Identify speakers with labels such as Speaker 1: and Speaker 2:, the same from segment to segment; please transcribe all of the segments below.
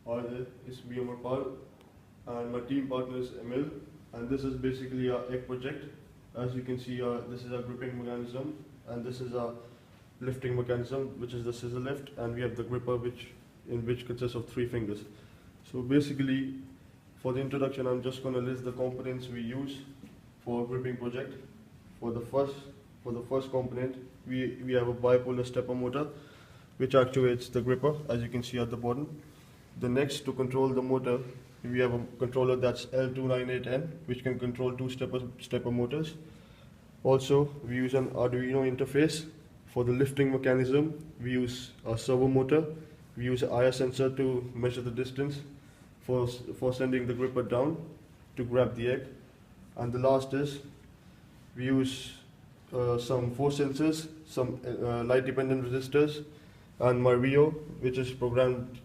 Speaker 1: Hi there, it's me Amarpal and my team partner is Emil, and this is basically our egg project. As you can see, this is our gripping mechanism and this is our lifting mechanism, which is the scissor lift, and we have the gripper which consists of 3 fingers. So basically, for the introduction, I'm just going to list the components we use for our gripping project. For the first component, we have a bipolar stepper motor which actuates the gripper, as you can see at the bottom. The next, to control the motor, we have a controller that's L298N, which can control 2 stepper motors. Also, we use an Arduino interface. For the lifting mechanism, we use a servo motor. We use an IR sensor to measure the distance for sending the gripper down to grab the egg. And the last is, we use some force sensors, some light-dependent resistors, and my Rio, which is programmed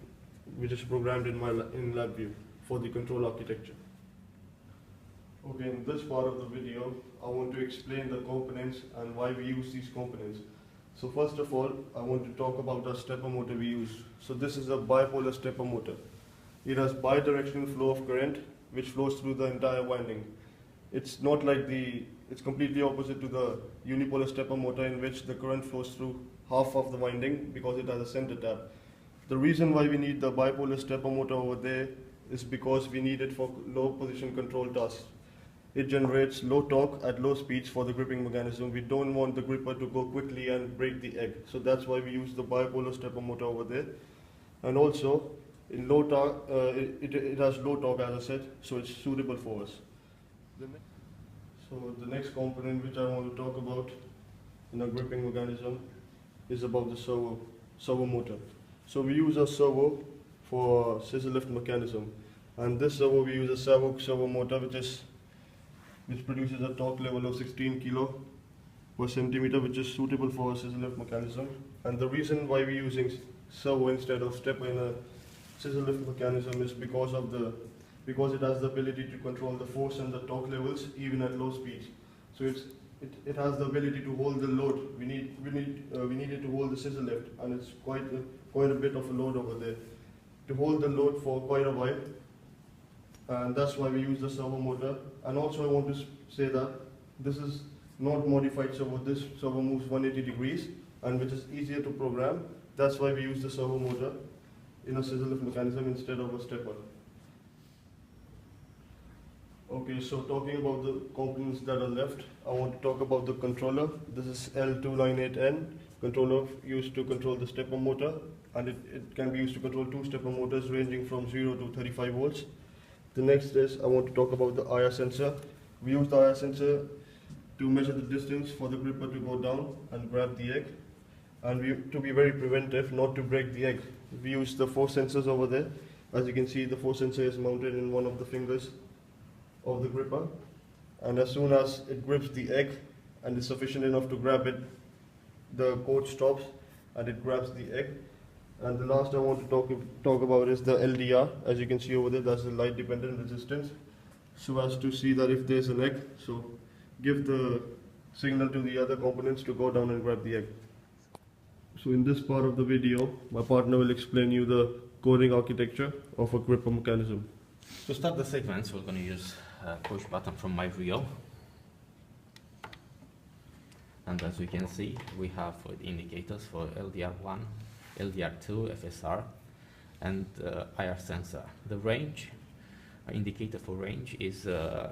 Speaker 1: in LabVIEW for the control architecture. Okay, in this part of the video, I want to explain the components and why we use these components. So first of all, I want to talk about our stepper motor we use. So this is a bipolar stepper motor. It has bidirectional flow of current, which flows through the entire winding. It's completely opposite to the unipolar stepper motor, in which the current flows through half of the winding because it has a center tap. The reason why we need the bipolar stepper motor over there is because we need it for low position control tasks. It generates low torque at low speeds for the gripping mechanism. We don't want the gripper to go quickly and break the egg. So that's why we use the bipolar stepper motor over there. And also, in low torque, it has low torque, as I said, so it's suitable for us. So the next component which I want to talk about in a gripping mechanism is about the servo motor. So we use a servo for scissor lift mechanism, and this servo, we use a servo motor which produces a torque level of 16 kilo per centimeter, which is suitable for a scissor lift mechanism. And the reason why we're using servo instead of stepper in a scissor lift mechanism is because it has the ability to control the force and the torque levels even at low speeds. So it has the ability to hold the load. We need it to hold the scissor lift, and it's quite a bit of a load over there to hold the load for quite a while, and that's why we use the servo motor. And also, I want to say that this is not modified servo. This servo moves 180 degrees, and which is easier to program. That's why we use the servo motor in a scissor lift mechanism instead of a stepper. Okay, so talking about the components that are left, I want to talk about the controller. This is L298N controller used to control the stepper motor, and it can be used to control 2 stepper motors ranging from 0 to 35 volts. The next is, I want to talk about the IR sensor. We use the IR sensor to measure the distance for the gripper to go down and grab the egg. And to be very preventive, not to break the egg, we use the force sensors over there. As you can see, the force sensor is mounted in one of the fingers of the gripper, and as soon as it grips the egg and is sufficient enough to grab it, the cord stops and it grabs the egg. And the last I want to talk about is the LDR. As you can see over there, that's the light dependent resistance, so as to see that if there's an egg, so give the signal to the other components to go down and grab the egg. So in this part of the video, my partner will explain you the coding architecture of a gripper mechanism.
Speaker 2: To start the sequence, we're going to use a push button from my Rio. And as you can see, we have the indicators for LDR1, LDR2, FSR, and IR sensor. The range indicator for range is IR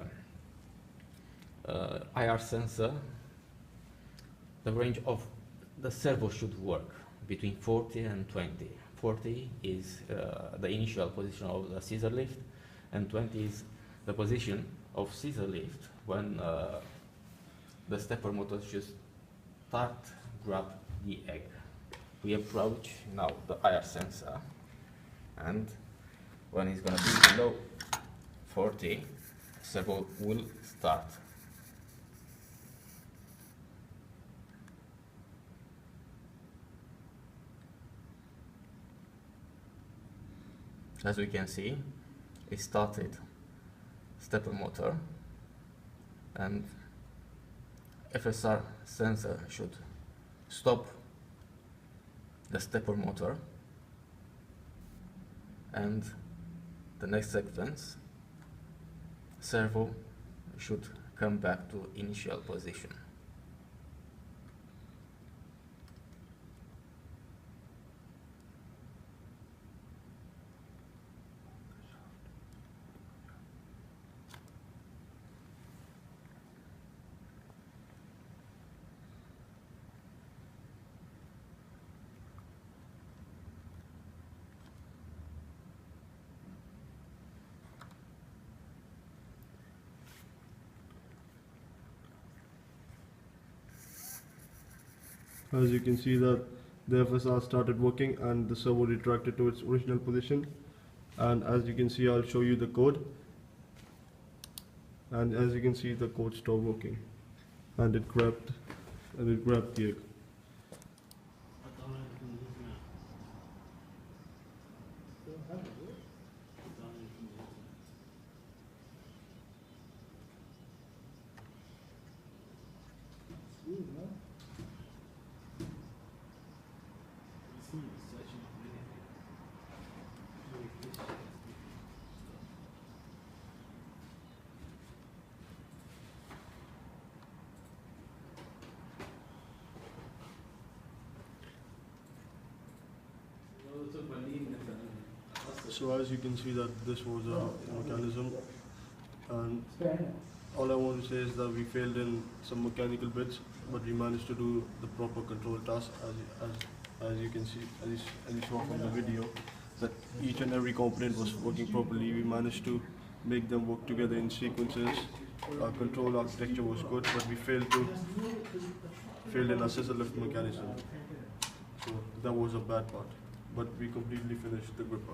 Speaker 2: sensor. The range of the servo should work between 40 and 20. 40 is the initial position of the scissor lift, and 20 is the position of scissor lift when the stepper motor should start grab the egg. We approach now the IR sensor, and when it's going to be below 40, servo will start. As we can see, it started stepper motor, and FSR sensor should stop the stepper motor, and the next sequence, servo should come back to initial position.
Speaker 1: As you can see that the FSR started working and the servo retracted to its original position. And as you can see, I'll show you the code. And as you can see, the code stopped working, and it grabbed the egg. So as you can see that this was a mechanism, and all I want to say is that we failed in some mechanical bits, but we managed to do the proper control task as you can see, as you saw from the video, that each and every component was working properly. We managed to make them work together in sequences. Our control architecture was good, but we failed in our scissor lift mechanism. So that was a bad part, but we completely finished the gripper.